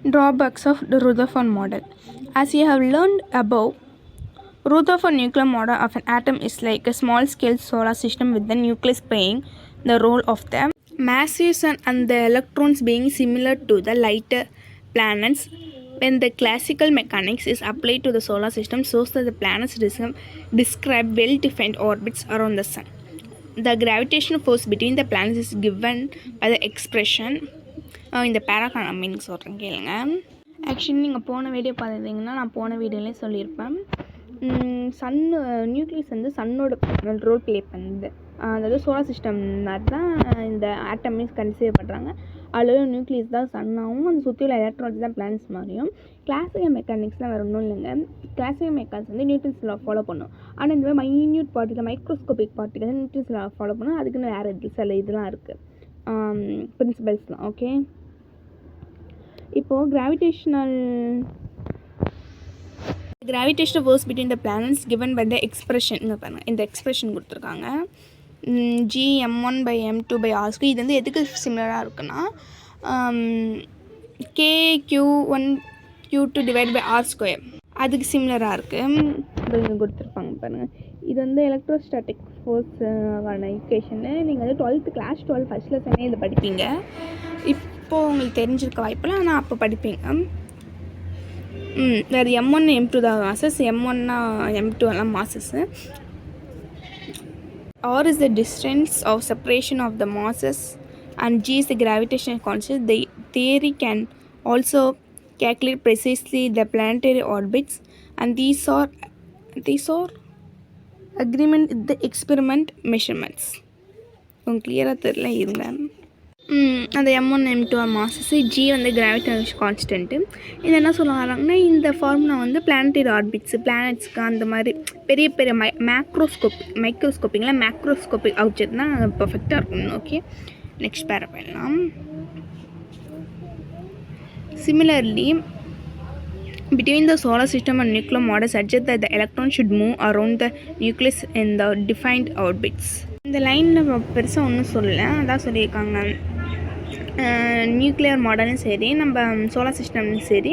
Drawbacks of the Rutherford model. As you have learned above, Rutherford nuclear model of an atom is like a small-scale solar system with the nucleus playing the role of the massive sun and the electrons being similar to the lighter planets. When the classical mechanics is applied to the solar system, shows that the planets describe well-defined orbits around the sun. The gravitational force between the planets is given by the expression இந்த பேராக்கான meaning சொல்கிறேன் கேளுங்க. Actually நீங்கள் போன video பார்த்துருந்தீங்கன்னா நான் போன வீடியோலேயே சொல்லியிருப்பேன். சன்னு நியூக்ளியஸ் வந்து சன்னோட ரோல் ப்ளே பண்ணுது. அதாவது சோலார் சிஸ்டம் தான் இந்த ஆட்டமே கன்சிடர் பண்ணுறாங்க. அதில் நியூக்ளியஸ் தான் சன்னாகவும் அந்த சுற்றி உள்ள எலக்ட்ரான்ஸ் தான் பிளானட்ஸ் மாதிரியும். கிளாசிக்கல் மெக்கானிக்ஸ்லாம் வேறு ஒன்றும் இல்லைங்க. கிளாசிக்கல் மெக்கானிக்ஸ் வந்து நியூட்டன்ஸ் லா ஃபாலோ பண்ணும். ஆனால் இந்த மாதிரி minute particle microscopic particle Newton's law follow பண்ணும். அதுக்குன்னு வேறு சில இதெல்லாம் இருக்குது, பிரின்சிபல்ஸ்லாம். ஓகே, இப்போது gravitational force between the planets given by the expression. இங்கே பாருங்கள், இந்த எக்ஸ்பிரஷன் கொடுத்துருக்காங்க. Gm1/m2/r². இது வந்து எதுக்கு சிமிலராக இருக்குன்னா kq1q2/r², அதுக்கு சிமிலராக இருக்குது. இங்கே கொடுத்துருப்பாங்க பாருங்கள். இது வந்து எலக்ட்ரோஸ்டாட்டிக் ஃபோர்ஸான ஈக்குவேஷனு. நீங்கள் வந்து 12th கிளாஸ் 12 ஃபஸ்ட் லெசனே இதை படிப்பீங்க. இப்போது உங்களுக்கு தெரிஞ்சிருக்க வாய்ப்பில்லை, ஆனால் அப்போ படிப்பீங்க. வேறு m1 m2 தான் மாசஸ், m1னா m2 எல்லாம் மாசஸ்ஸு. R is the distance of separation of the masses and G is the gravitational constant. The theory can also calculate precisely the planetary orbits, and these are agreement with the experiment measurements. உங்களுக்கு கிளியராக தெரியல இருங்க. அந்த m1 m2 masses, G வந்து gravitational constant. இது என்ன சொல்ல வராங்கன்னா, இந்த ஃபார்முலா வந்து பிளானட்டரி ஆர்பிட்ஸு, பிளானட்ஸ்க்கு அந்த மாதிரி பெரிய பெரிய மேக்ரோஸ்கோப்பிக் ஆப்ஜெக்ட்னா பர்ஃபெக்டாக இருக்கணும். ஓகே, நெக்ஸ்ட் பேரா போயிடலாம். Similarly, between the solar system and nuclear model suggest that the electron should move around the nucleus in the defined orbits. இந்த லைனில் பெருசாக ஒன்றும் சொல்லலை, அதான் சொல்லியிருக்காங்க. நியூக்ளியர் மாடலும் சரி, நம்ம சோலார் சிஸ்டம்லும் சரி,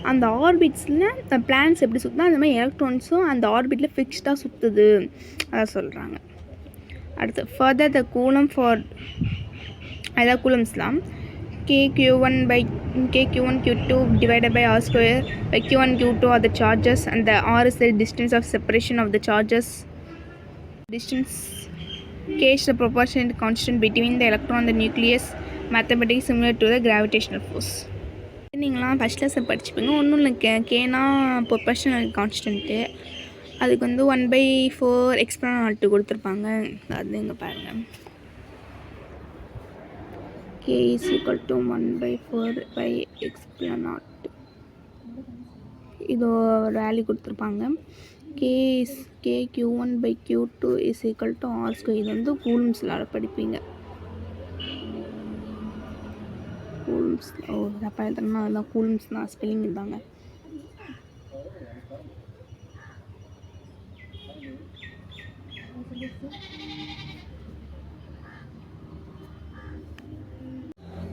அந்த ஆர்பிட்ஸில் பிளானட்ஸ் எப்படி சுற்றுதோ அந்த மாதிரி எலக்ட்ரான்ஸும் அந்த ஆர்பிட்டில் ஃபிக்ஸ்டாக சுற்றுது, அதான் சொல்கிறாங்க. அடுத்து ஃபர்தர் த கூலம் ஃபார், அதாவது கூலம்ஸ்லாம் kq1q2/r²/q1q2 are the charges and the r is the distance of separation of the charges. Distance k is the proportional constant between the electron and the nucleus, mathematically similar to the gravitational force. நீங்களாம் first lesson படிச்சுப்பீங்க. ஒன்றும் இல்லை, கேனா proportional constant, அதுக்கு வந்து 1/4 எக்ஸ்பிரண்ட் கொடுத்துருப்பாங்க. அது இங்கே பாருங்கள், k is equal to 1/4 எக்ஸ்பிரண்ட். இது ஒரு வேல்யூ கொடுத்துருப்பாங்க. kq1/q2 is equal to r². இது வந்து கூலம்ஸில் படிப்பீங்க. கூலம்ஸ் தப்பா எழுதுனா அதுதான் கூலம்ஸ் தான் ஸ்பெல்லிங் இருந்தாங்க.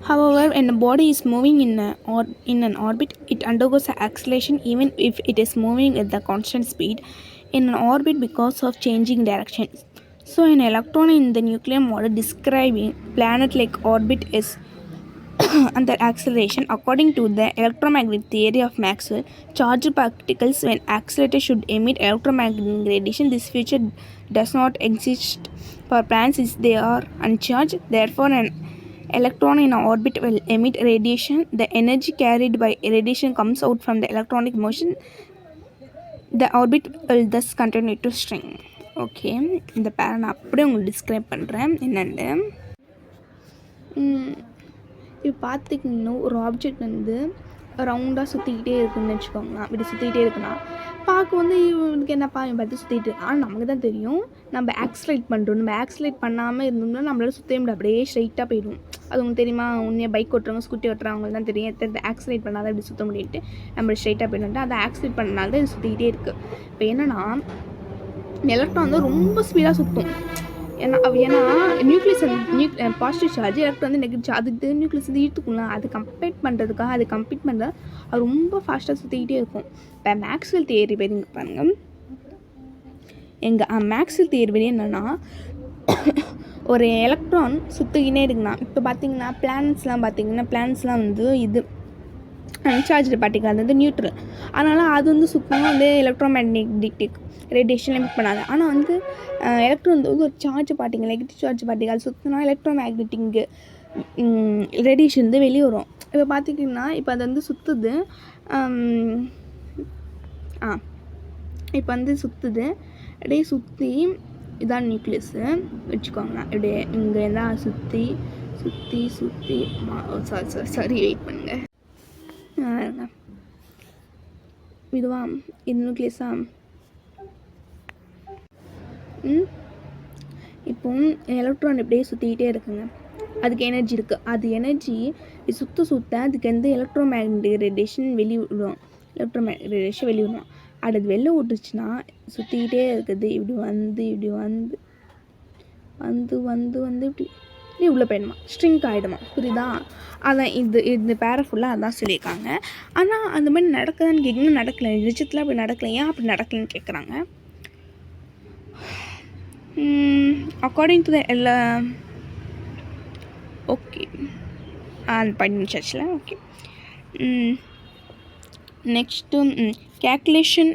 However, when a body is moving in an orbit, it undergoes an acceleration even if it is moving at the constant speed in an orbit because of changing direction. So, an electron in the nuclear model describing planet-like orbit is under acceleration. According to the electromagnetic theory of Maxwell, charged particles when accelerated should emit electromagnetic radiation. This feature does not exist for planets since they are uncharged. Therefore, an electron in an orbit will emit radiation. The energy carried by radiation comes out from the electronic motion. The orbit will thus continue to string. Okay, இந்த பேரை நான் அப்படியே உங்களுக்கு describe பண்ணுறேன் என்னென்னு. இப்போ பார்த்துக்கிங்கன்னா ஒரு object வந்து ரவுண்டாக சுற்றிக்கிட்டே இருக்குதுன்னு வச்சுக்கோங்களேன். இப்படி சுற்றிக்கிட்டே இருக்குன்னா பார்க்க வந்து இவனுக்கு என்னப்பா இவன் பார்த்து சுற்றிட்டு இருக்கு. ஆனால் நமக்கு தான் தெரியும் நம்ம ஆக்சிலேட் பண்ணுறோம். நம்ம ஆக்சிலேட் பண்ணாமல் இருந்தோம்னா நம்மளால சுற்றவே முடியாது, அப்படியே ஸ்ட்ரைட்டாக போயிடும். அது உங்களுக்கு தெரியுமா? உண்மையாக பைக் ஓட்டுறவங்க ஸ்கூட்டி ஓட்டுறவங்களுக்கு தான் தெரியும் எத்தனை ஆக்சிலேட் பண்ணால் தான் இப்படி சுற்ற முடியுட்டு நம்ம ஸ்ட்ரைட்டாக போயிட்டு அதை ஆக்சிலேட் பண்ணனால தான் இது சுற்றிக்கிட்டே இருக்குது. இப்போ என்னென்னா எலக்ட்ரான் வந்து ரொம்ப ஸ்பீடாக சுற்றும். ஏன்னா நியூக்ளியஸ் பாசிட்டிவ் சார்ஜ், எலக்ட்ரான் வந்து நெகட்டிவ் சார்ஜ், அதுக்கு நியூக்ளியஸ் வந்து ஈர்த்துக்குள்ள அது கம்பேர் பண்ணுறது அது ரொம்ப ஃபாஸ்ட்டாக சுற்றிக்கிட்டே இருக்கும். இப்போ மேக்ஸ்வெல் தியரி பற்றி பாருங்கள். மேக்ஸ்வெல் தியரி படி என்னென்னா, ஒரு எலக்ட்ரான் சுற்றிக்கினே இருக்குண்ணா. இப்போ பார்த்தீங்கன்னா பிளானட்ஸ்லாம் வந்து இது அன்சார்ஜ்டு பார்ட்டிகல், அது வந்து நியூட்ரல். அதனால் அது வந்து சுத்தமாக வந்து எலக்ட்ரோமேக்னெட்டிக் ரேடியேஷன் எமிட் பண்ணாது. ஆனால் வந்து எலக்ட்ரான் வந்து ஒரு charge particle, negative charge particle, அது சுற்றினா எலக்ட்ரோமேக்னெட்டிக் ரேடியேஷன் வந்து வெளியே வரும். இப்போ பார்த்திங்கன்னா இப்போ அது வந்து சுற்றுது, இப்போ வந்து சுற்றுது, அப்படியே சுற்றி இதான் நியூக்ளியஸு வச்சுக்கோங்களேன். இப்படியே இங்கே தான் சுற்றி சாரி வெயிட் பண்ணுங்கள். இதுவா இது நியூக்ளியஸா? இப்போ எலக்ட்ரான் இப்படியே சுற்றிக்கிட்டே இருக்குங்க. அதுக்கு எனர்ஜி இருக்குது. அது எனர்ஜி சுற்ற அதுக்கு வந்து எலக்ட்ரோமேக்னெட்டிக் ரேடியேஷன் வெளியிடும். அது வெளில விட்டுச்சுன்னா சுற்றிக்கிட்டே இருக்குது. இப்படி வந்து இப்படி உள்ள போயிடுமா, ஸ்ட்ரிங்க் ஆகிடுமா, புரியுதா? அதான் இந்த பேரை ஃபுல்லாக அதான் சொல்லியிருக்காங்க. ஆனால் அந்த மாதிரி நடக்குதான்னு கேட்குங்க, நடக்கலை. நிஜத்தில் அப்படி நடக்கலை. ஏன் அப்படி நடக்கலைன்னு கேட்குறாங்க. அக்கார்டிங் டு த ஓகே படிச்சாச்சுல. Okay, next calculation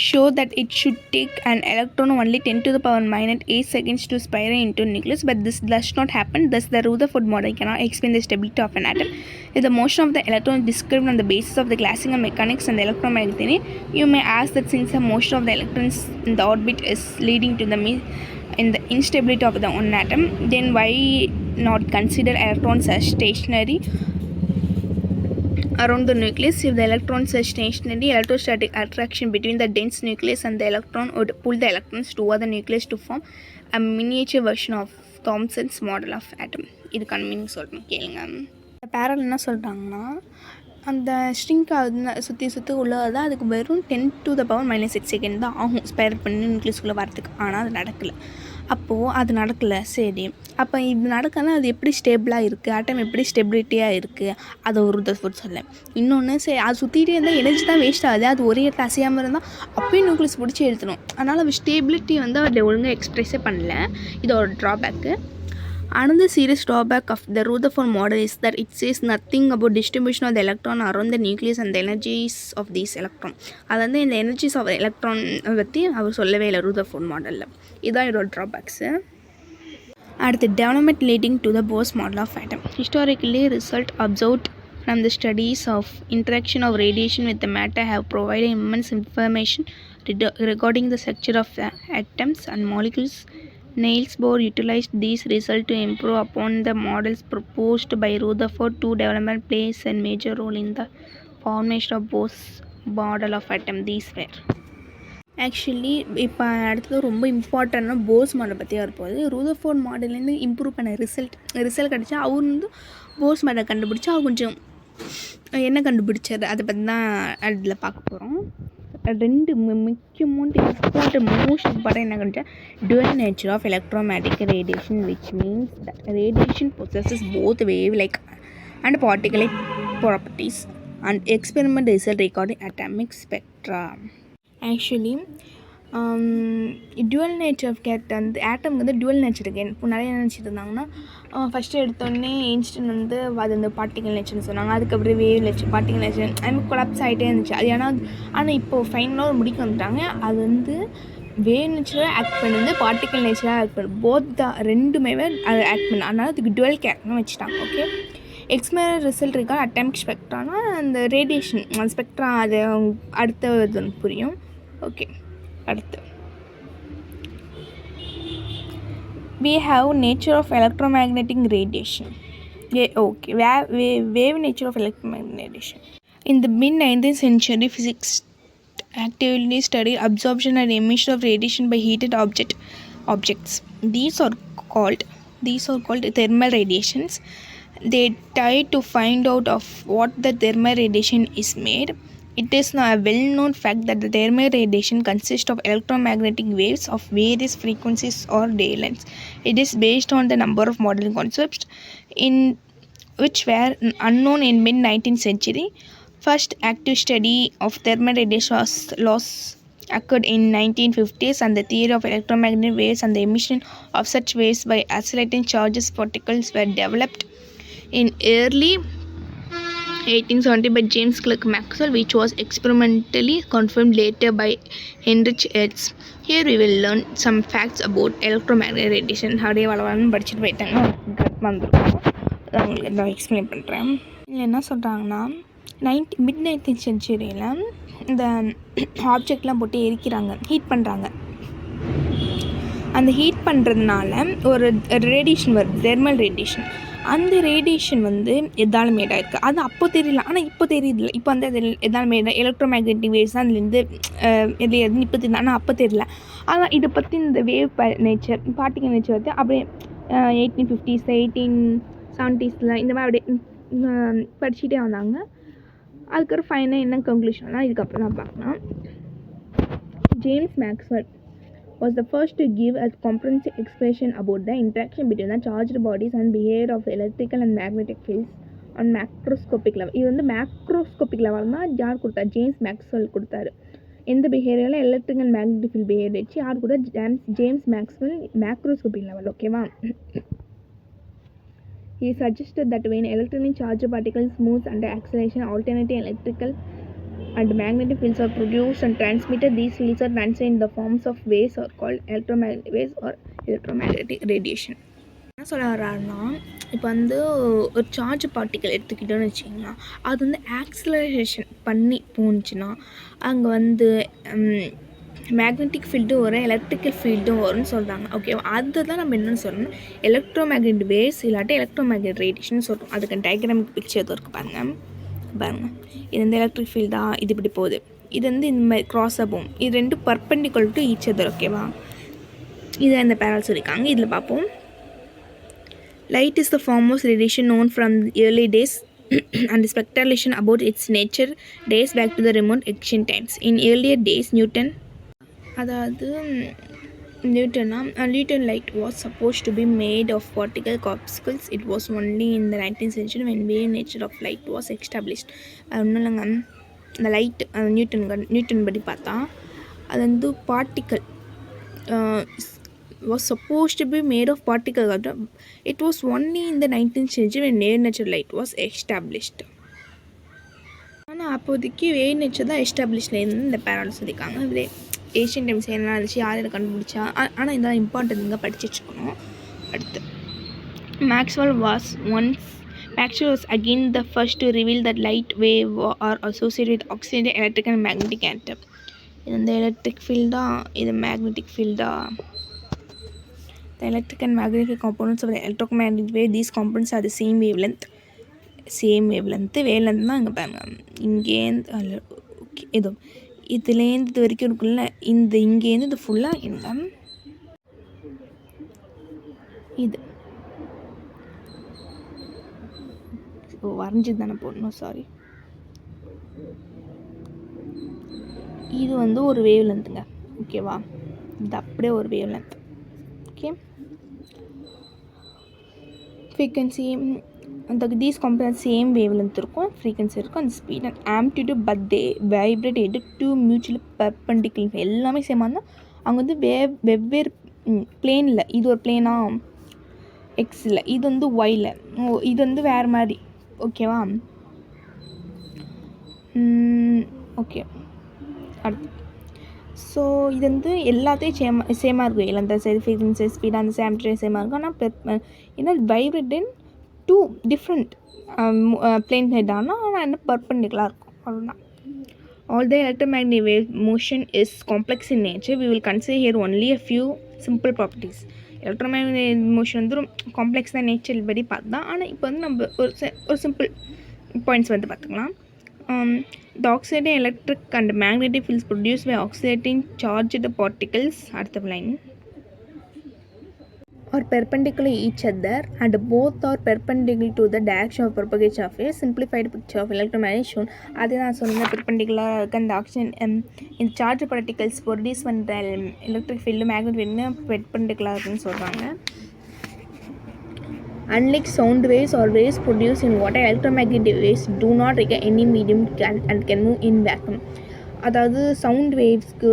show that it should take an electron only 10 to the power minus 8 seconds to spiral into a nucleus, but this does not happen. Thus the Rutherford model cannot explain the stability of an atom. If the motion of the electron is described on the basis of the classical mechanics and the electromagnetic theory, you may ask that since the motion of the electrons in the orbit is leading to the instability of the one atom, then why not consider electrons as stationary around the nucleus? If the electrons are stationary, electrostatic attraction between the dense nucleus and the electron would pull the electrons toward the nucleus to form a miniature version of Thomson's model of atom. இதுக்கான meaning சொல்கிறேன் கேளுங்க. இந்த barrel என்ன சொல்கிறாங்கன்னா, அந்த string சுற்றி உள்ளதான் அதுக்கு வெறும் 10 to the power minus 6 second தான் ஆகும் ஸ்பைரல் பண்ணி நியூக்ளியஸ்குள்ளே வரதுக்கு. ஆனால் அது நடக்கலை. அப்போது அது நடக்கலை. சரி, அப்போ இது நடக்கனா அது எப்படி ஸ்டேபிளாக இருக்குது, ஆட்டம் எப்படி ஸ்டெபிலிட்டியாக இருக்குது, அதை ஒரு ரூதர்ஃபோர்ட் சொல்ல. இன்னொன்று சரி, அது சுற்றிகிட்டே இருந்தால் எனர்ஜி தான் வேஸ்ட் ஆகுது. அது ஒரே இடத்துல அசையாமல் இருந்தால் அப்பயும் நியூக்ளியஸ் பிடிச்சி எடுத்துடும். அதனால் அது ஸ்டேபிலிட்டி வந்து அதில் ஒழுங்காக எக்ஸ்ப்ரெஸ்ஸே பண்ணல. இது ஒரு drawback. Another serious drawback of the Rutherford model is that it says nothing about distribution of the electron around the nucleus and the energies of these electron. அதாவது இந்த எனர்ஜிஸ் ஆஃப் எலக்ட்ரான் பற்றி அவர் சொல்லவே இல்லை ரூதர்ஃபோர்ட் மாடலில். இதுதான் இதோட drawbacks. அடுத்து, development leading to the Bose model of atom. Historically, result observed from the studies of interaction of radiation with the matter have provided immense information regarding the structure of the atoms and molecules. Niels Bohr utilized these results to improve upon the models proposed by Rutherford. Development plays a major role in the formation of Bohr's model of atom. These were actually இப்போ அடுத்தது ரொம்ப இம்பார்ட்டண்டான Bose model பற்றி வரப்போகுது. Rutherford மாடல்லேருந்து improve பண்ண result கிடச்சா அவர் வந்து Bose model கண்டுபிடிச்சா அவர் கொஞ்சம் என்ன கண்டுபிடிச்சார் அதை பற்றி தான் அதில் பார்க்க போகிறோம். ரெண்டு மோஸ்ட் இம்பார்ட்டன் என்ன கண்டுச்சா, dual nature of electromagnetic radiation, which means that radiation possesses both wave-like and particle-like properties, and experiment result regarding atomic spectra. Actually dual nature of அந்த ஆட்டம் வந்து டுவல் நேச்சர் இருக்குது. இப்போ நிறைய நினச்சிட்டு இருந்தாங்கன்னா, ஃபஸ்ட்டு எடுத்தோடனே Einstein வந்து அது வந்து பார்ட்டிகல் நேச்சர்னு சொன்னாங்க. அதுக்கப்புறம் வேவ் நேச்சர், பார்ட்டிகல் நேச்சர், அது கொலாப்ஸ் ஆகிட்டே இருந்துச்சு. அது ஆனால் இப்போது ஃபைனலாக ஒரு முடிக்க வந்துட்டாங்க. அது வந்து வேவ் நேச்சராக ஆக்ட் பண்ணுது, பார்ட்டிகல் நேச்சராக ஆக்ட் பண்ணுது. போத் தான் ரெண்டுமே அது ஆக்ட் பண்ணு. அதனால் அதுக்கு டுவல் கேரக்டர்னு வச்சுட்டாங்க. ஓகே, எக்ஸ்பெரிமெண்டல் ரிசல்ட் இருக்கா அட்டாமிக் ஸ்பெக்ட்ரானா அந்த ரேடியேஷன் அந்த ஸ்பெக்ட்ரா, அது அடுத்த இது புரியும். ஓகே, அடுத்து we have nature of electromagnetic radiation. Okay, wave nature of electromagnetic radiation. In the mid-19th century, physics actively studied absorption and emission of radiation by heated objects. These are called thermal radiations. They tried to find out of what the thermal radiation is made. It is now a well-known fact that the thermal radiation consists of electromagnetic waves of various frequencies or wavelengths. It is based on the number of modern concepts in which were unknown in mid-19th century. First active study of thermal radiation loss occurred in 1950s, and the theory of electromagnetic waves and the emission of such waves by oscillating charges particles were developed in early 1870 by James Clerk Maxwell, which was experimentally confirmed later by Heinrich Hertz. Here we will learn some facts about electromagnetic radiation. அப்படியே வளவலன்னு படிச்சுட்டு போயிட்டாங்க, வந்துருக்கோம். அதை உங்களுக்கு நான் explain பண்ணுறேன். இதில் என்ன சொல்கிறாங்கன்னா, மிட்-19th சென்ச்சுரியில் இந்த ஆப்ஜெக்ட்லாம் போட்டு எரிக்கிறாங்க, ஹீட் பண்ணுறாங்க. அந்த ஹீட் பண்ணுறதுனால ஒரு ரேடியேஷன் வருது, தெர்மல் ரேடியேஷன். அந்த ரேடியேஷன் வந்து எதால் மேடாக இருக்குது, அது அப்போ தெரியல, ஆனால் இப்போ தெரியுதுல்ல. இப்போ வந்து அது எதால் மேடாக எலக்ட்ரோமேக்னெட்டிக் வேவ்ஸ் தான் அதுலேருந்து எது எதுன்னு இப்போ தெரியல, ஆனால் அப்போ தெரியல. ஆனால் இதை பற்றி இந்த வேவ் நேச்சர், பார்ட்டிகல் நேச்சர் வந்து அப்படியே 1850s 1870s இந்த மாதிரி அப்படியே படிச்சுட்டே வந்தாங்க. அதுக்கப்புறம் ஃபைனலாக என்ன கன்க்ளூஷன்லாம் இதுக்கப்புறம் தான் பார்க்கலாம். James Maxwell was the first to give a comprehensive explanation about the interaction between the charged bodies and behavior of electrical and magnetic fields on macroscopic level. இது வந்து மேக்ரோஸ்கோபிக் லெவல் தான் யார் கொடுத்தாரு, ஜேம்ஸ் மேக்ஸ்வெல் கொடுத்தாரு. எந்த பிஹேவியரில் electric and magnetic field behaviour வச்சு யார் கூட, ஜேம்ஸ் மேக்ஸ்வெல் மேக்ரோஸ்கோபிக் லெவல். ஓகேவா? He suggested that when electrically charged particles moves under acceleration, alternating electrical and magnetic fields are produced and transmitted. These fields are transmitted in the forms of waves are called electromagnetic waves or electromagnetic radiation. என்ன சொல்ல வர்றாருன்னா, இப்போ வந்து ஒரு charge particle எடுத்துக்கிட்டோன்னு வச்சிங்கன்னா, அது வந்து acceleration பண்ணி போணுச்சுன்னா அங்கே வந்து மேக்னெட்டிக் ஃபீல்டும் வரும், எலக்ட்ரிக்கல் ஃபீல்டும் வரும்னு சொல்கிறாங்க. ஓகேவா? அதை தான் நம்ம என்னென்னு சொல்லணும், எலக்ட்ரோமேக்னெட்டிக் வேவ்ஸ் இல்லாட்டி எலக்ட்ரோமேக்னெட்டிக் ரேடியேஷன் சொல்கிறோம். அதுக்கு டயக்ராமிக் பிக்சர் எதுவும் இருக்குது பாருங்கள். இது வந்து எலக்ட்ரிக் ஃபீல்டா, இது இப்படி போகுது, இது வந்து இந்த மாதிரி க்ராஸாக போகும், இது ரெண்டும் பர்பெண்டிகுலர் டு ஈச் அதர். ஓகேவா? இதை இந்த பேரல் சொல்லியிருக்காங்க. இதில் பார்ப்போம். Light is the foremost radiation known from early days and the speculation about its nature dates back to the remote ancient times. In earlier days, Newton light was supposed to be made of particle corpuscles. It was only in the 19th century when wave nature of light was established. ஒன்றும் இல்லைங்க, இந்த light Newton படி பார்த்தா அது வந்து particle was supposed to be made of particle. It was only in the 19th century when wave nature light was established. ஆனால் அப்போதைக்கு wave nature தான் எஸ்டாப்ளிஷ்ல இருந்து இந்த பேரல் சொல்லியிருக்காங்க. இதில் ஏஷியன் டைம்ஸ் என்ன இருந்துச்சு, யார் இதை கண்டுபிடிச்சா, ஆனால் இதெல்லாம் இம்பார்ட்டன்ட் இங்கே படிச்சு வச்சுக்கணும். அடுத்து Maxwell was again the first to reveal that light wave are associated with oxygen, electric and magnetic atom. இது வந்து எலக்ட்ரிக் ஃபீல்டா, இது magnetic ஃபீல்டா. The electric and magnetic components of the electromagnetic wave, these components are the same wavelength தான் இங்கே பாருங்க. இங்கேருந்து இதோ இதுலேருந்து இது வரைக்கும் இருக்குல்ல, இங்கேருந்து இது ஃபுல்லாக இந்த இது வரைஞ்சி தானே போடணும், சாரி. இது வந்து ஒரு வேவ் லென்த்துங்க. ஓகேவா? இது அப்படியே ஒரு வேவ் லென்த். ஓகே, ஃப்ரீக்வன்சி அந்த these components same wave length இருக்கும், ஃப்ரீக்வன்சி இருக்கும், அந்த speed and amplitude, but they vibrate எட்டு டூ மியூச்சுவலி பெர்பெண்டிகுலர். எல்லாமே சேமாக இருந்தால் அங்கே வந்து வெவ்வேறு பிளேனில், இது ஒரு பிளேனா எக்ஸில், இது வந்து ஒயில், இது வந்து வேறு மாதிரி. ஓகேவா? ஓகே, அடுத்து ஸோ இது வந்து எல்லாத்தையும் சேமாக இருக்கும். இல்லை அந்த ஃப்ரீக்வன்சி ஸ்பீட் அந்த ஆம்ப்ளிடியூட் சேமாக இருக்கும். ஆனால் ஏன்னா vibrate in two different plane ஹெட் ஆனால் என்ன பர்பெண்டிகுலராக இருக்கும், அவ்வளோதான். Although electromagnetic wave motion is complex in nature, we will consider here only a few simple properties. Electromagnetic motion வந்து காம்ப்ளெக்ஸ் தான் நேச்சர் படி பார்த்தா. ஆனால் இப்போ வந்து நம்ம ஒரு சிம்பிள் பாயிண்ட்ஸ் வந்து பார்த்துக்கலாம். The oxidation electric and magnetic fields produced by oxidating charged particles, அடுத்த line, are perpendicular each other and both are perpendicular to the direction of propagation of a simplified picture of electromagnetic shown. அதே நான் சொன்ன பெர்பெண்டிகுலராக இருக்க அந்த oxygen இந்த charge particles produce பண்ணுற electric field magnet field பெர்பெண்டிகுலராக இருக்குன்னு சொல்கிறாங்க. Unlike sound waves or waves produced in water, electromagnetic waves do not require any medium and can move in vacuum. அதாவது சவுண்ட் வேவ்ஸ்க்கு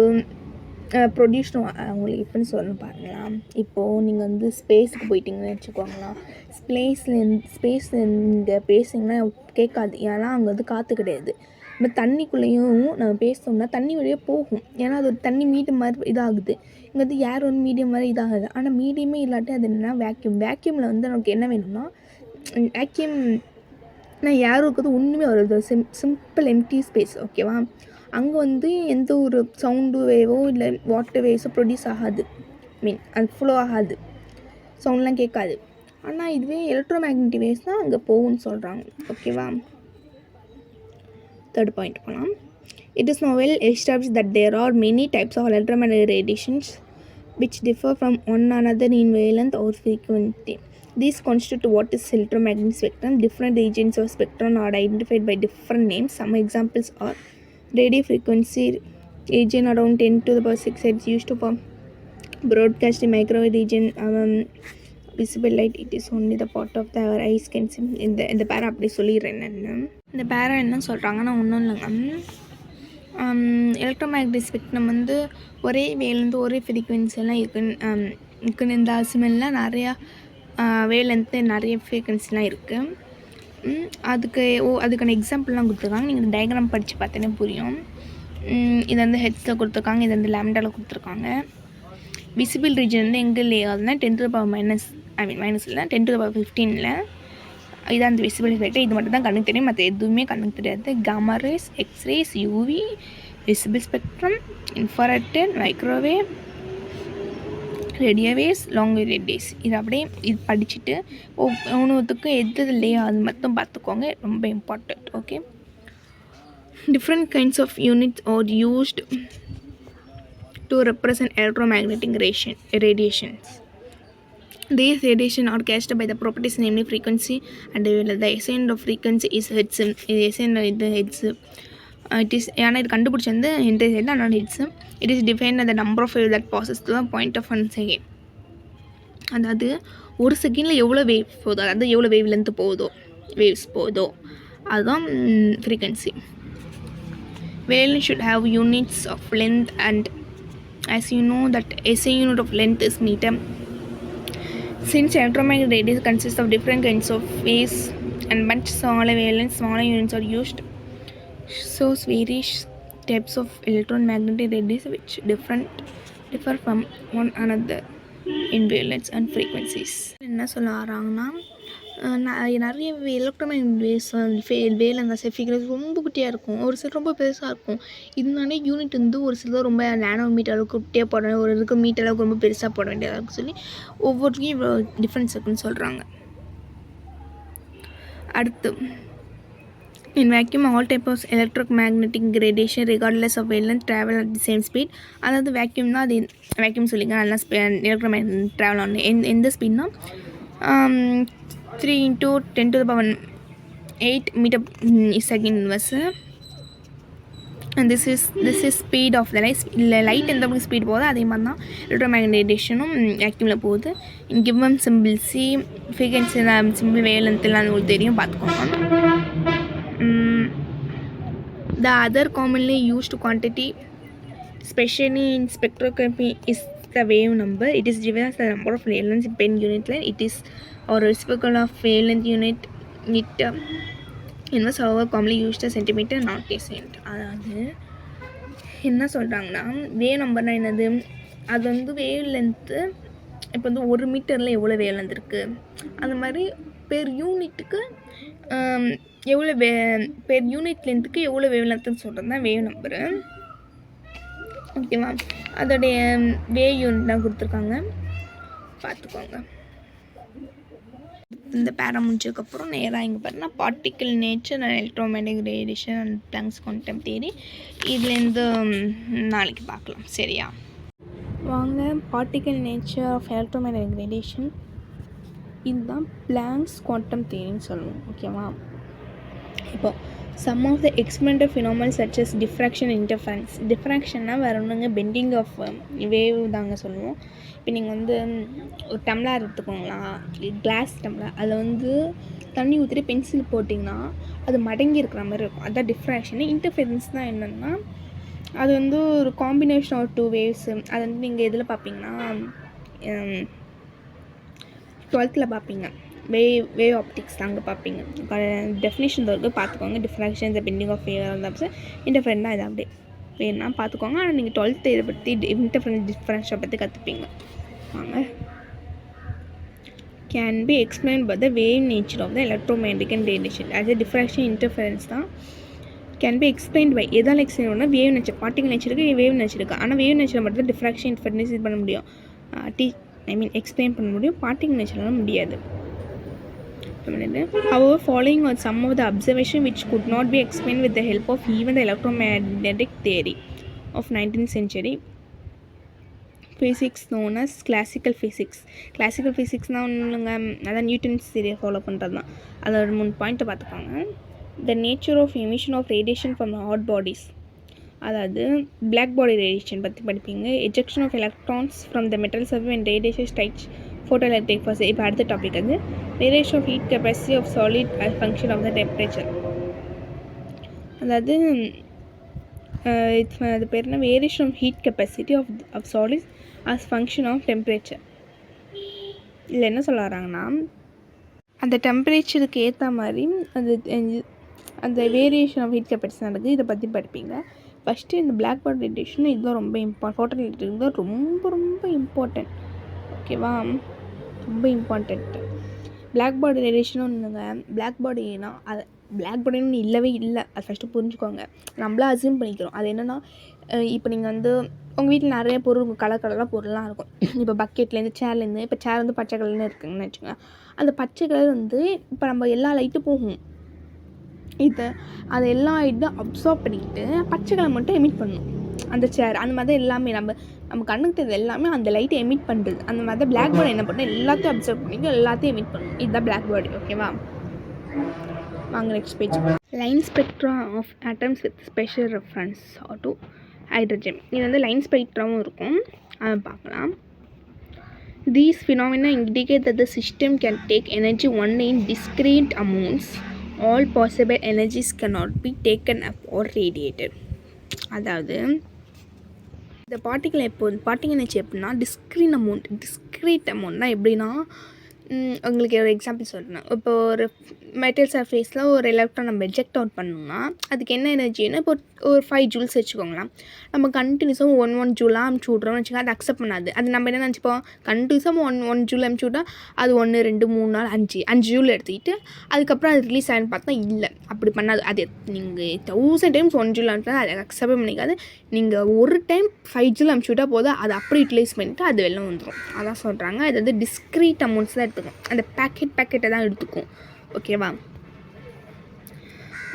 ப்ரொடியூஸ் அவங்களுக்கு எப்படின்னு சொல்லணும் பாருங்களா. இப்போது நீங்கள் வந்து ஸ்பேஸுக்கு போயிட்டீங்கன்னு வச்சுக்கோங்களா, ஸ்பேஸில் இங்கே பேசிங்கன்னா கேட்காது, ஏன்னா அங்கே வந்து காற்று கிடையாது. இப்போ தண்ணிக்குள்ளேயும் நம்ம பேசினோம்னா தண்ணி வழியாக போகும், ஏன்னா அது ஒரு தண்ணி மீடியம் மாதிரி இதாகுது. இங்கே வந்து ஏர் வந்து மீடியம் மாதிரி இதாகுது. ஆனால் மீடியமே இல்லாட்டி அது என்னென்னா வேக்யூமில் வந்து நமக்கு என்ன வேணும்னா வேக்யூம்னா ஏர் இருக்கிறது ஒன்றுமே வருது, சிம்பிள் எம்டி ஸ்பேஸ். ஓகேவா, அங்கே வந்து எந்த ஒரு சவுண்டு வேவோ இல்லை வாட்டர் வேவ்ஸோ ப்ரொடியூஸ் ஆகாது, அது ஃப்ளோ ஆகாது, சவுண்ட்லாம் கேட்காது. ஆனால் இதுவே எலக்ட்ரோமேக்னெட்டிக் வேவ்ஸ் தான் அங்கே போகும்னு சொல்கிறாங்க. ஓகேவா, தேர்ட் பாயிண்ட் போகலாம். It is now well established that there are many types of electromagnetic radiations which differ from one another in wavelength or frequency. These constitute what is electromagnetic spectrum. Different regions of spectrum are identified by different names. Some examples are radio frequency region around 10 to the power 6 Hz used for broadcasting. Microwave region, visible light, it is only the part of our eyes can see. இந்த பேரா அப்படி சொல்லிடுறேன். இந்த பேரா என்ன சொல்கிறாங்கன்னா ஒன்றும் இல்லைங்க, எலக்ட்ரோமேக்னெட்டிக் ஸ்பெக்ட்ரம் வந்து ஒரே வேவ்லேருந்து ஒரே ஃப்ரீக்வன்சியெல்லாம் இருக்குன்னு இந்த சிமெல்லாம் நிறையா வேவ்லேருந்து நிறைய ஃப்ரீக்வன்சிலாம் இருக்குது. அதுக்கான எக்ஸாம்பிள்லாம் கொடுத்துருக்காங்க, நீங்கள் டயக்ராம் படித்து பார்த்தோன்னே புரியும். இது வந்து ஹெட்ஸில் கொடுத்துருக்காங்க, இது வந்து லேம்டாவில் கொடுத்துருக்காங்க. விசிபிள் ரீஜன் வந்து எங்கே ஆகுதுன்னா 10 to the power மைனஸ் இல்லை 10 to the power 15 இதான் அந்த விசிபிள் எஃபெக்ட். இது மட்டும் தான் கண்ணுக்கு தெரியும், மற்ற எதுவுமே கண்ணுக்கு தெரியாது. Gamma rays, X rays, UV, visible spectrum, infrared, microwave, radio waves, long wave rays. இது அப்படியே இது படிச்சுட்டு ஒன்றுத்துக்கு எது இல்லையா அது மட்டும் பார்த்துக்கோங்க, ரொம்ப important. Okay, different kinds of units are used to represent electromagnetic radiations. These radiations are cast by the properties, namely frequency and wavelength. The essence of frequency is hertz. It is ஏன்னா இது கண்டுபிடிச்சி வந்து ஆனால் hertz. It is define the number of wave that passes through the point of 1 second. அதாவது ஒரு செகண்டில் எவ்வளோ wave போதோ, அதாவது எவ்வளோ வேவ் லென்த்து வேவ்ஸ் போதோ அதுதான் frequency. Wavelength should have units of length, and as you know that SI unit of length is meter. Since electromagnetic radiation consists of different kinds of waves and much smaller wavelengths, smaller units are used. So various types of electromagnetic radiation which differ from one another in wavelengths and frequencies. என்ன சொல்ல வராங்கன்னா, நிறைய electromagnetic waves frequency ரொம்ப குட்டியாக இருக்கும், ஒரு சில ரொம்ப பெருசாக இருக்கும். இதனாலே யூனிட் வந்து ஒரு சிலர் ரொம்ப நேனோ மீட்டர் அளவுக்கு குட்டியாக போட வேண்டிய, ஒரு இருக்க மீட்டர் அளவுக்கு ரொம்ப பெருசாக போட வேண்டியதாக இருக்குன்னு சொல்லி ஒவ்வொருத்தையும் இவ்வளோ டிஃப்ரென்ஸ் இருக்குன்னு சொல்கிறாங்க. அடுத்து, in vacuum all types of electromagnetic radiation regardless of wavelength travel at the same speed. அதாவது வேக்யூம்னா அது வேக்யூம் சொல்லிங்க, நல்லா எலக்ட்ரோமேக்னெட்டிக் ட்ராவல் ஆகணும். எந்த ஸ்பீட்னா 3 × 10 to the power 8 meter second inverse. And this is speed of the light. Light எந்த அளவுக்கு speed போகுதோ அதே மாதிரி தான் எலக்ட்ரோமேக்னெட்டிக் ரேடியேஷனும் வேக்யூமில் போகுது. Given simple C, frequency simple வேவ்லென்த்லாம் உங்களுக்கு தெரியும், பார்த்துக்கோங்க. The other commonly used quantity, especially in spectroscopy, is the wave number. It is given as the number of wavelengths per unit length. It is or reciprocal of wavelength unit inverse, however commonly used as centimeter, not a cent. அதாவது என்ன சொல்கிறாங்கன்னா, wave நம்பர்னால் என்னது, அது வந்து wave length. இப்போ வந்து 1 மீட்டரில் எவ்வளோ வேவ் லென்த் இருக்குது, அந்த மாதிரி பெர் யூனிட்டுக்கு எவ்வளோ பெர் யூனிட் லென்த்துக்கு எவ்வளோ வேவ் லென்த்துன்னு சொல்கிறது தான் வேவ் நம்பரு. ஓகேவா, அதோடைய வேவ் யூனிட் தான் கொடுத்துருக்காங்க, பார்த்துக்கோங்க. இந்த பேரா முடிச்சதுக்கப்புறம் நேராக இங்கே பாருன்னா particle nature and electromagnetic radiation and Planck's quantum theory. இதுலேருந்து நாளைக்கு பார்க்கலாம், சரியா? வாங்க particle nature of electromagnetic radiation இதுதான் பிளாங்க்ஸ் குவாண்டம் தியரின்னு சொல்லுவோம். ஓகேவா? இப்போ some of the experimental phenomenal such as diffraction interference. டிஃப்ராக்ஷன்னா வேறு ஒன்றுங்க, பெண்டிங் ஆஃப் வேவ் தாங்க சொல்லுவோம். இப்போ நீங்கள் வந்து ஒரு டம்ளர் எடுத்துக்கோங்களா, கிளாஸ் டம்ளர், அதில் வந்து தண்ணி ஊற்றிட்டு பென்சில் போட்டிங்கன்னா அது மடங்கி இருக்கிற மாதிரி இருக்கும். அதுதான் டிஃப்ராக்ஷனு. இன்டர்ஃபரன்ஸ் தான் என்னென்னா அது வந்து ஒரு காம்பினேஷன் ஆஃப் டூ வேவ்ஸு. அது வந்து நீங்கள் எதில் பார்ப்பீங்கன்னா 12th பார்ப்பீங்க, வேவ் ஆப்டிக்ஸ் அங்கே பார்ப்பீங்க. டெஃபினேஷன் இருக்குது, பார்த்துக்கோங்க. Diffraction the bending of wave இருந்தால் இன்டர்ஃபரன்ஸ் தான் இது. அப்படியே வேணும்னா பார்த்துக்கோங்க. ஆனால் நீங்கள் 12th இதை பற்றி இன்டர்ஃபரன்ஸ் டிஃப்ரென்ஸை பற்றி கற்றுப்பீங்க. வாங்க. Can be explain by the wave nature of the electromagnetic radiation. அது டிஃப்ராக்ஷன் இன்டர்ஃபரன்ஸ் தான். கேன் பி எக்ஸ்பிளைன் பை எதால் எக்ஸ்பிளைன் பண்ணால் வேவ் நேச்சர், பார்ட்டிகல் நேச்சர் இருக்குது, வேவ் நேச்சர் இருக்குது. ஆனால் வேவ் நேச்சர் மட்டும் தான் டிஃப்ராக்ஷன் இன்டர்ஃபரன்ஸ் இது பண்ண முடியும், எக்ஸ்பிளைன் பண்ண முடியும். பார்ட்டிகல் நேச்சர்லாம் முடியாது. However, following on some of the observation which could not be explained with the help of even the electromagnetic theory of 19th century physics known as classical physics. Classical physics நான் ஒன்றுங்க, அதான் Newton's தியரியை follow பண்ணுறது தான். அதோட 3 பாயிண்ட்டை பார்த்துக்கோங்க. The nature of emission of radiation from hot bodies, அதாவது பிளாக் பாடி ரேடியேஷன் பற்றி படிப்பீங்க. Ejection of electrons from the metal surface and radiation strikes photo electric first. இப்போ அடுத்த டாபிக் அது variation of heat capacity of solid as function of the temperature. அதாவது அது பேர் என்ன, variation of heat capacity of solid as function of temperature. இதில் என்ன சொல்ல வராங்கன்னா, அந்த டெம்பரேச்சருக்கு ஏற்ற மாதிரி அந்த வேரியேஷன் ஆஃப் ஹீட் கெப்பாசிட்டி நடக்குது. இதை பற்றி படிப்பீங்க. ஃபஸ்ட்டு இந்த பிளாக் பாடி ரேடியேஷன் இதுதான் ரொம்ப ஃபோட்டோ எலக்ட்ரிக் தான் ரொம்ப ரொம்ப இம்பார்ட்டன்ட். ஓகேவா? ரொம்ப இம்பார்ட்டண்ட்டு. பிளாக் பாடி ரேடியேஷனும் ஒன்றுங்க. பிளாக் பாடினா அது பிளாக் பாடின்னு இல்லவே இல்லை. அது ஃபஸ்ட்டு புரிஞ்சுக்கோங்க. நம்மளா அசியூம் பண்ணிக்கிறோம். அது என்னென்னா, இப்போ நீங்கள் வந்து உங்கள் வீட்டில் நிறைய பொருள் கலர் கலராக பொருள்லாம் இருக்கும். இப்போ பக்கெட்லேருந்து சேர்லேருந்து, இப்போ சேர் வந்து பச்சை கலர்னு இருக்குங்கன்னு வச்சுக்கோங்க. அந்த பச்சை கலர் வந்து இப்போ நம்ம எல்லா லைட்டும் போகும், அது எல்லா லைட்டும் அப்சார்ப் பண்ணிக்கிட்டு பச்சை கலர் மட்டும் எமிட் பண்ணணும். அந்த சேர் அந்த மாதிரி தான் எல்லாமே நம்ம கண்ணுக்கு தெரியுது எல்லாமே அந்த லைட்டை எமிட் பண்ணுறது. அந்த மாதிரி தான் பிளாக் பாடி என்ன பண்ணணும், எல்லாத்தையும் அப்சர்வ் பண்ணிட்டு எல்லாத்தையும் எமிட் பண்ணணும். இதுதான் பிளாக் பாடி. ஓகேவா? வாங்க next page. Line spectra of atoms with special reference to hydrogen. இது வந்து லைன் ஸ்பெக்ட்ராவும் இருக்கும், அதை பார்க்கலாம். These phenomena indicate that the system can take energy only in discrete amounts. All possible energies cannot be taken up or radiated. அதாவது இந்த particle nature எப்படின்னா discrete அமௌண்ட்னா எப்படின்னா, உங்களுக்கு ஒரு எக்ஸாம்பிள் சொல்கிறேன். இப்போ ஒரு மெட்டல் சர்ஃபேஸில் ஒரு எலக்ட்ரான் நம்ம எஜெக்ட் அவுட் பண்ணோம்னா அதுக்கு என்ன எனர்ஜின்னா, இப்போ ஒரு 5 ஜூல்ஸ் வச்சுக்கோங்களேன். நம்ம கண்டினியூஸாக 1 ஜூலாக அமுச்சு விட்றோம்னு வச்சுக்கோங்க, அது அக்செப்ட் பண்ணாது. அது நம்ம என்ன நினச்சிப்போம், கண்டினியூஸாக 1 ஜூல் அமுச்சு விட்டா அது 1 2 3 4 5 ஜூல் எடுத்துக்கிட்டு அதுக்கப்புறம் அது ரிலீஸ் ஆகின்னு பார்த்தா இல்லை, அப்படி பண்ணாது. அது நீங்கள் 1000 டைம்ஸ் 1 ஜூல் அனுப்பிச்சா அதை அக்செப்ட் பண்ணிக்காது. நீங்கள் ஒரு டைம் 5 ஜூல் அமுச்சு விட்டால் போதும், அதை அப்படி யூட்டிலைஸ் பண்ணிவிட்டு அது வெளில வந்துடும். அதான் சொல்கிறாங்க. இது வந்து டிஸ்க்ரீட் அமௌண்ட்ஸ் தான் எடுத்துக்கும், அந்த பேக்கெட்டை தான் எடுத்துக்கும். ஓகேவா?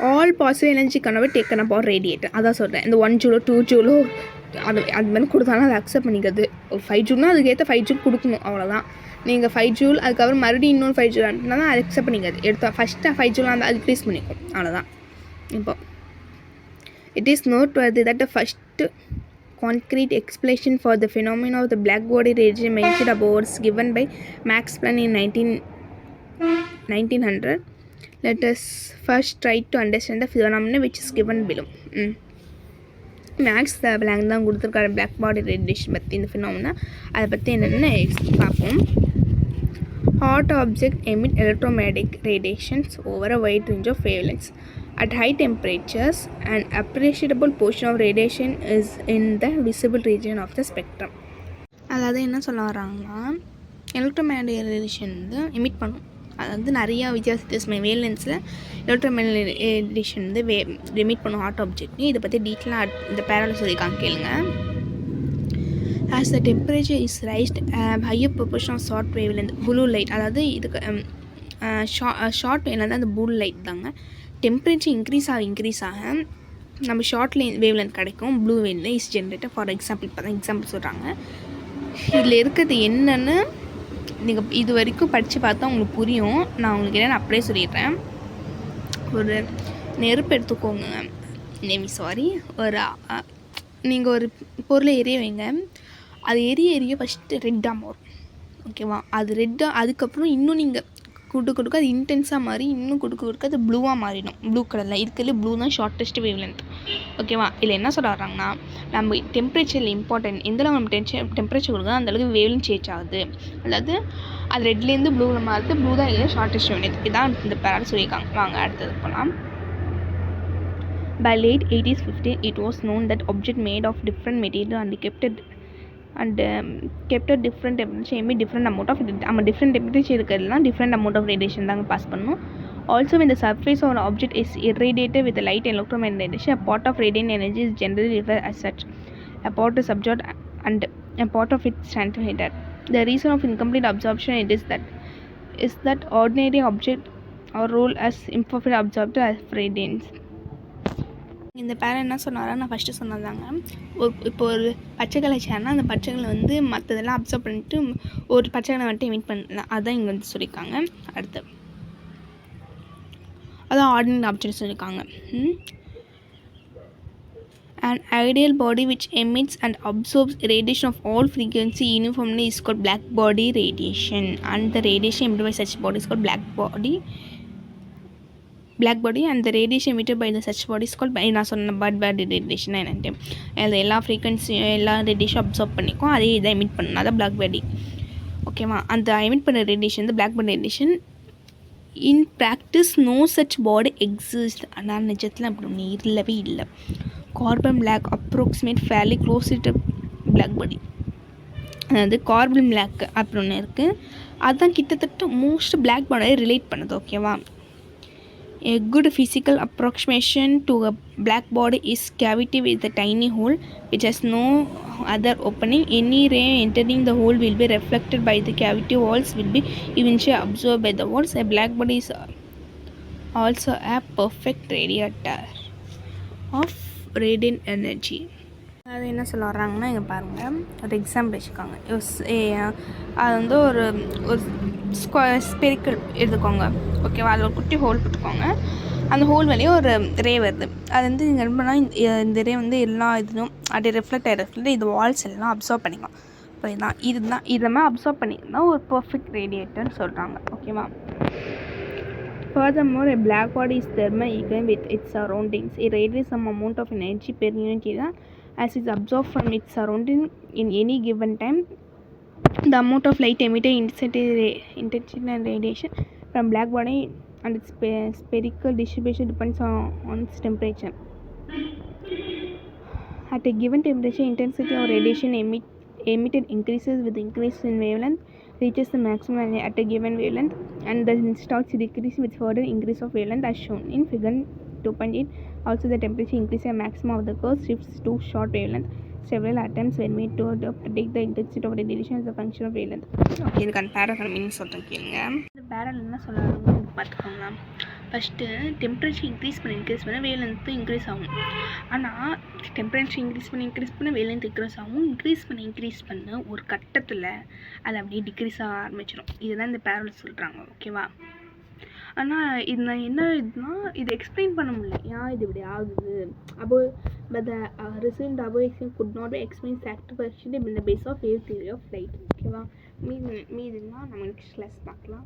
ஆல் பாசிபிள் எனர்ஜி கனவே டேக்கன் அப் ஆர் ரேடியேட்டர். அதான் சொல்கிறேன். இந்த 1 ஜூலோ 2 ஜூலோ அது மாதிரி கொடுத்தாலும் அதை அக்செப்ட் பண்ணிக்கிறது. ஒரு 5 ஜூல்னால் அதுக்கேற்ற 5 ஜூல் கொடுக்கணும், அவ்வளோதான். நீங்கள் 5 ஜூல் அதுக்கப்புறம் மறுபடியும் இன்னொரு 5 ஜூல் அனுப்பினா தான் அதை அக்செப்ட் பண்ணிக்காது. எடுத்தால் ஃபஸ்ட்டு 5 ஜூலாக இருந்தால் அது ரிலீஸ் பண்ணிக்கும், அவ்வளோதான். இப்போ it is noteworthy that the first concrete explanation for the phenomena of the black body radiation mentioned above was given by Max Planck in 1900. Let us first try to understand the phenomena which is given below. Max Planck தான் கொடுத்துருக்காரு black body radiation பற்றி. இந்த phenomena அதை பற்றி என்னென்னு பார்ப்போம். Hot object emit electromagnetic radiations over a wide range of wavelengths at high temperatures. An appreciable portion of radiation is in the visible region of the spectrum. அதாவது என்ன சொல்ல வராங்கன்னா, எலக்ட்ரோமேக்னெட்டிக் ரேடியேஷன் வந்து எமிட் பண்ணும். அது வந்து நிறையா வித்தியாசமான வேவ்லென்த்ஸில் எலக்ட்ரோமேக்னெட்டிக் ரேடியேஷன் வந்து எமிட் பண்ணும் ஹாட் ஆப்ஜெக்ட். இதை பற்றி டீட்டெயிலாக இந்த பேராவில் சொல்லியிருக்காங்க, கேளுங்க. As the temperature is raised, higher proportion of short wavelength blue light, அதாவது இதுக்கு ஷார்ட் வேவ்லென்த் அந்த ப்ளூ லைட் தாங்க. டெம்பரேச்சர் இன்க்ரீஸ் ஆக நம்ம ஷார்ட் வேவ்லென்த் கிடைக்கும். Blue wavelength is generator. For example சொல்கிறாங்க. இதில் இருக்கிறது என்னென்னு நீங்கள் இது வரைக்கும் படித்து பார்த்தா உங்களுக்கு புரியும். நான் உங்களுக்கு என்னென்னு அப்படியே சொல்லிடுறேன். ஒரு நெருப்பு எடுத்துக்கோங்க. நீங்கள் ஒரு பொருளை எரிய வைங்க. அது எரிய ஃபஸ்ட்டு ரெட்டாக மாறும். ஓகேவா? அது ரெட்டாக அதுக்கப்புறம் இன்னும் நீங்கள் கொடுக்க அது இன்டென்ஸாக மாறி இன்னும் கொடுக்க அது ப்ளூவாக மாறிடும். ப்ளூ கலரில் இருக்கிறதுல ப்ளூ தான் ஷார்ட்டஸ்ட் வேவ் லென்த். ஓகேவா? இதில் என்ன சொல்ல வர்றாங்கன்னா, நம்ம டெம்பரேச்சரில் இம்பார்ட்டன்ட் எந்தளவு நம்ம டெம்பரேச்சர் கொடுக்குறோம் அந்தளவுக்கு வேவ் லென்த் சேஞ்ச் ஆகுது. அதாவது அது ரெட்லேருந்து ப்ளூவில் மாறுது. ப்ளூ தான் இல்லை ஷார்ட்டஸ்ட் வேவ் லென்த். இதான் இந்த பேரால் சொல்லியிருக்காங்க. வாங்க அடுத்தது போகலாம். By late 80s 50s, it was known that objects made of different material and kept at different temperature emit different amount of different temperature இருக்கிறதுலாம் different amount of radiation தாங்க pass பண்ணும். Also, when the surface of an object is irradiated with a light electromagnetic radiation, a part of radiant energy is generally referred as such. A part is absorbed and a part of it is transmitted. The reason of incomplete absorption is that ordinary objects are ruled as imperfect absorbed as radiance. இந்த பேரன் என்ன சொன்னாரா, நான் first சொன்னதாங்க. இப்போ ஒரு பச்சை colour சேர்னால் அந்த பச்சை கலர் வந்து மற்றதெல்லாம் அப்சர்வ் பண்ணிட்டு ஒரு பச்சை கலர் வந்துட்டு எமிட் பண்ணலாம். அதுதான் இங்கே வந்து சொல்லியிருக்காங்க. அடுத்து அதான் ஆர்டினரி ஆப்ஜெக்ட் சொல்லியிருக்காங்க. An ideal body which emits and absorbs radiation of all frequency uniformly is called black body radiation, and the radiation emitted by such body is called black body and the radiation emitted by the such body is called நான் சொன்ன body radiation என்னன்ட்டு அது எல்லா ஃப்ரீக்வன்சியும் எல்லா radiation observe பண்ணிக்கும், அதே இதை emit பண்ணணும். அதான் பிளாக் பாடி. ஓகேவா? அந்த எமிட் பண்ண ரேடியேஷன் வந்து black body radiation. In practice no such body exist. ஆனால் நிஜத்தில் அப்படி ஒன்று இல்லவே இல்லை. Carbon black approximate fairly close to black body. அதாவது கார்பன் பிளாக் அப்படி ஒன்று இருக்குது. அதுதான் கிட்டத்தட்ட மோஸ்ட் பிளாக் பாடியை ரிலேட் பண்ணுது. ஓகேவா? A good physical approximation to a black body is cavity with a tiny hole which has no other opening. Any ray entering the hole will be reflected by the cavity walls, will be eventually absorbed by the walls. A black body is also a perfect radiator of radiant energy. அது என்ன சொல்ல வர்றாங்கன்னா, இங்கே பாருங்கள், ஒரு example வச்சுக்காங்க. அது வந்து ஒரு ஸ்பெரிக்கல் எடுத்துக்கோங்க. ஓகேவா? அதில் ஒரு குட்டி ஹோல் போட்டுக்கோங்க. அந்த ஹோல் வழியே ஒரு ரே வருது. அது வந்து இங்கே என்ன பண்ணால் இந்த ரே வந்து எல்லா இதுவும் அப்படியே ரிஃப்ளெக்ட் இது வால்ஸ் எல்லாம் அப்சர்வ் பண்ணிக்கலாம். இப்போ இதுதான் இதெல்லாம் அப்சர்வ் பண்ணியிருந்தா ஒரு பர்ஃபெக்ட் ரேடியேட்டர்னு சொல்கிறாங்க. ஓகேவா? Furthermore, a black body is thermal equivalent with its surroundings. It radiates some amount of energy per unit area as is absorbed from its surrounding in any given time. The amount of light emitted intensity and radiation from black body and its spherical distribution depends on its temperature. At a given temperature, intensity of radiation emitted increases with increase in wavelength, reaches the maximum at a given wavelength, and then starts decreasing with further increase of wavelength as shown in figure 2.8. Also, the temperature increase a maximum of the curve shifts to short wavelength. Several attempts were made to predict the intensity of radiation as a function of wavelength. Okay, இதுக்கான paragraph meaning சொல்கிறேன் கேளுங்க. இந்த பேரால் என்ன சொல்கிறாங்க பார்த்துக்கோங்க. First temperature increase பண்ண வேவ்லென்த்தும் increase ஆகும். ஆனால் டெம்பரேச்சர் இன்க்ரீஸ் பண்ண வேவ்லென்த் இன்க்ரீஸ் பண்ண ஒரு கட்டத்தில் அது அப்படியே டிக்ரீஸ் ஆக ஆரம்பிச்சிடும். இதுதான் இந்த பேரால் சொல்கிறாங்க. ஓகேவா? ஆனால் இது நான் என்ன இதுனா இது எக்ஸ்பிளைன் பண்ண முடியல, ஏன் இது இப்படி ஆகுது. But the recent above explained could not be explained satisfactorily in the base of wave theory of light. ஓகேவா? மீதுனா நம்ம நெக்ஸ்ட் கிளாஸ் பார்க்கலாம்.